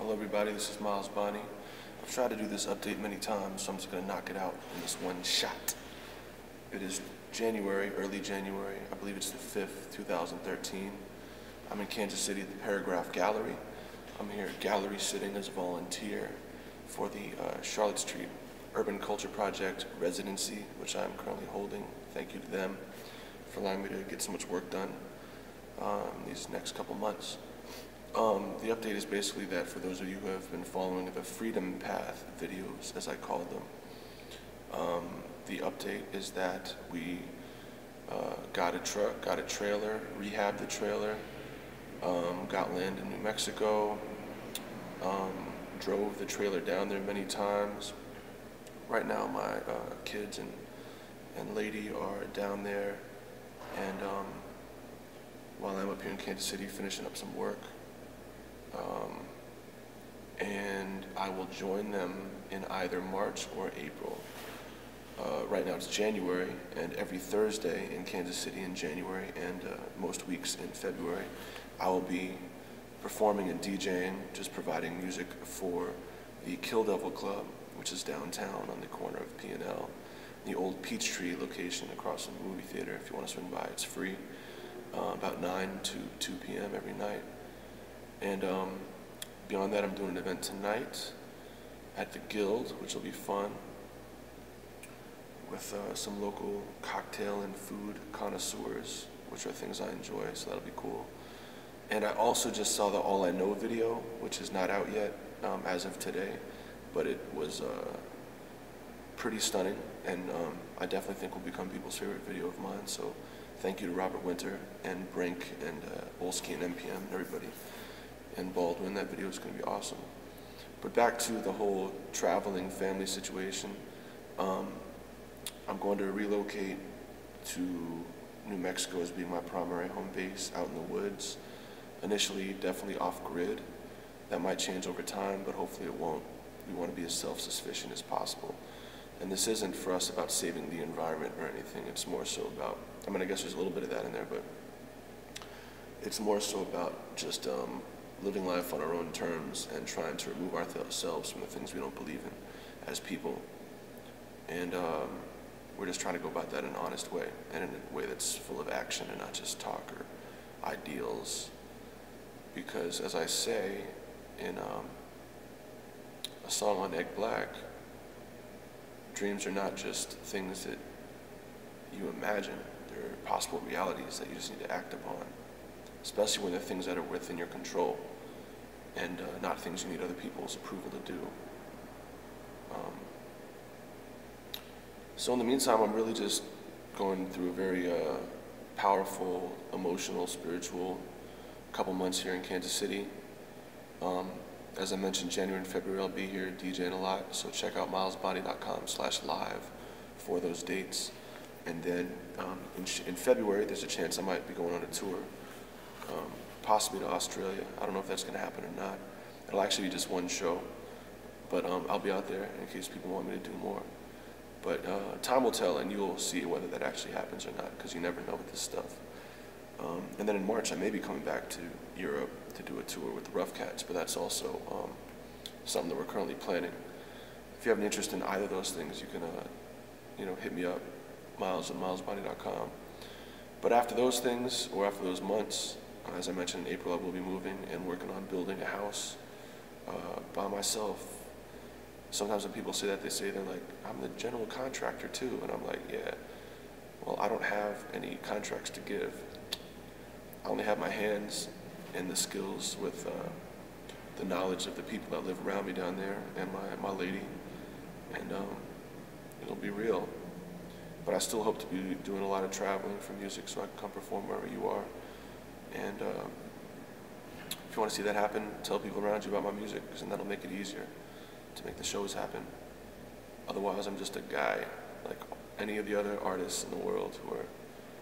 Hello everybody, this is Bonny. I've tried to do this update many times, so I'm just going to knock it out in this one shot. It is January, early January, I believe it's the 5th, 2013. I'm in Kansas City at the Paragraph Gallery. I'm here gallery sitting as a volunteer for the Charlotte Street Urban Culture Project residency, which I'm currently holding. Thank you to them for allowing me to get so much work done these next couple months. The update is basically that for those of you who have been following the Freedom Path videos, as I call them, the update is that we got a truck, got a trailer, rehabbed the trailer, got land in New Mexico, drove the trailer down there many times. Right now my kids and lady are down there, and while I'm up here in Kansas City finishing up some work, and I will join them in either March or April. Right now it's January, and every Thursday in Kansas City in January and most weeks in February, I will be performing and DJing, just providing music for the Kill Devil Club, which is downtown on the corner of P&L, the old Peachtree location across from the movie theater. If you want to swing by, it's free, about 9 to 2 p.m. every night. And beyond that, I'm doing an event tonight at the Guild, which will be fun, with some local cocktail and food connoisseurs, which are things I enjoy, so that'll be cool. And I also just saw the All I Know video, which is not out yet as of today, but it was pretty stunning, and I definitely think will become people's favorite video of mine. So thank you to Robert Winter and Brink and Olsky and NPM and everybody in Baldwin. That video is going to be awesome. But back to the whole traveling family situation. I'm going to relocate to New Mexico as being my primary home base, out in the woods. Initially, definitely off-grid. That might change over time, but hopefully it won't. We want to be as self-sufficient as possible. And this isn't for us about saving the environment or anything. It's more so about, I mean, I guess there's a little bit of that in there, but it's more so about just living life on our own terms and trying to remove ourselves from the things we don't believe in as people. And we're just trying to go about that in an honest way, and in a way that's full of action and not just talk or ideals. Because as I say in a song on Egg Black, dreams are not just things that you imagine. They're possible realities that you just need to act upon, especially when they're things that are within your control and not things you need other people's approval to do. So in the meantime, I'm really just going through a very powerful, emotional, spiritual couple months here in Kansas City. As I mentioned, January and February I'll be here DJing a lot, so check out milesbonny.com/live for those dates. And then in February, there's a chance I might be going on a tour, possibly to Australia. I don't know if that's going to happen or not. It'll actually be just one show, but I'll be out there in case people want me to do more. But time will tell, and you'll see whether that actually happens or not, because you never know with this stuff. And then in March, I may be coming back to Europe to do a tour with the Rough Cats, but that's also something that we're currently planning. If you have an interest in either of those things, you can hit me up, Miles at milesbonny.com. But after those things, or after those months, as I mentioned in April, I will be moving and working on building a house by myself. Sometimes when people say that, they say they're like, I'm the general contractor too, and I'm like, yeah, well, I don't have any contracts to give. I only have my hands and the skills with the knowledge of the people that live around me down there and my lady, and it'll be real. But I still hope to be doing a lot of traveling for music so I can come perform wherever you are. And if you want to see that happen, tell people around you about my music, because then that'll make it easier to make the shows happen. Otherwise, I'm just a guy like any of the other artists in the world who are,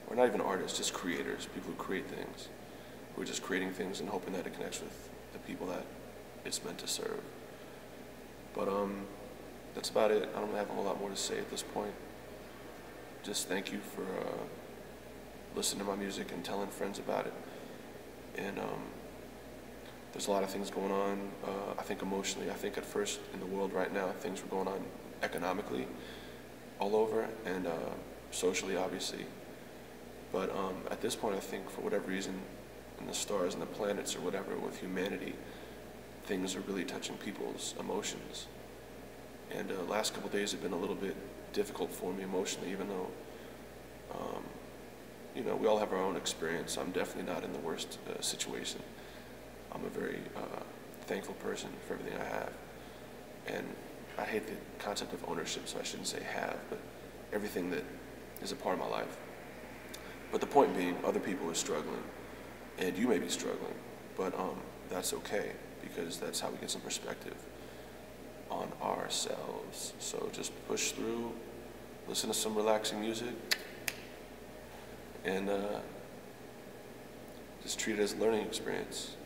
or not even artists, just creators, people who create things. We're just creating things and hoping that it connects with the people that it's meant to serve. But that's about it. I don't have a whole lot more to say at this point. Just thank you for listening to my music and telling friends about it. And There's a lot of things going on. I think emotionally, I think at first in the world right now, things were going on economically all over, and socially, obviously. But at this point, I think for whatever reason, in the stars and the planets or whatever, with humanity, things are really touching people's emotions. And the last couple of days have been a little bit difficult for me emotionally, even though, you know, we all have our own experience. I'm definitely not in the worst situation. I'm a very thankful person for everything I have. And I hate the concept of ownership, so I shouldn't say have, but everything that is a part of my life. But the point being, other people are struggling, and you may be struggling, but that's okay, because that's how we get some perspective on ourselves. So just push through, listen to some relaxing music, and just treat it as a learning experience.